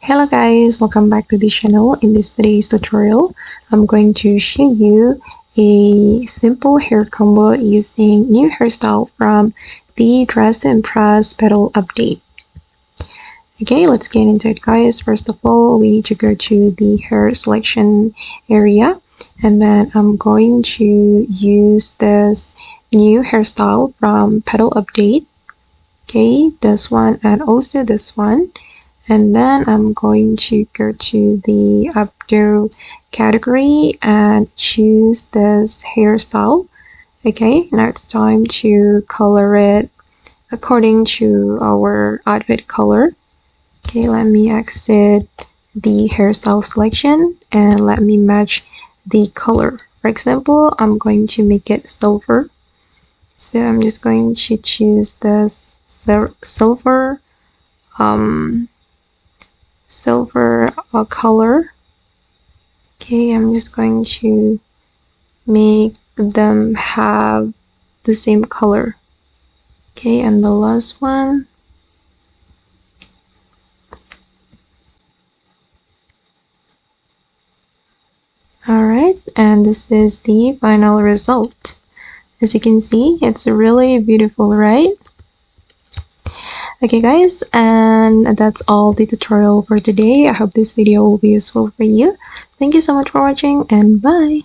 Hello guys, welcome back to the channel. In today's tutorial, I'm going to show you a simple hair combo using new hairstyle from the Dress To Impress Petal update. Okay, let's get into it guys. First of all, we need to go to the hair selection area, and then I'm going to use this new hairstyle from Petal update. Okay, this one and also this one. And then I'm going to go to the updo category and choose this hairstyle. Okay, now it's time to color it according to our outfit color. Okay, let me exit the hairstyle selection and let me match the color. For example, I'm going to make it silver. So I'm just going to choose this silver color. Okay, I'm just going to make them have the same color. Okay, and the last one. Alright, and this is the final result. As you can see, it's really beautiful, right? Okay guys, and that's all the tutorial for today. I hope this video will be useful for you. Thank you so much for watching, and bye!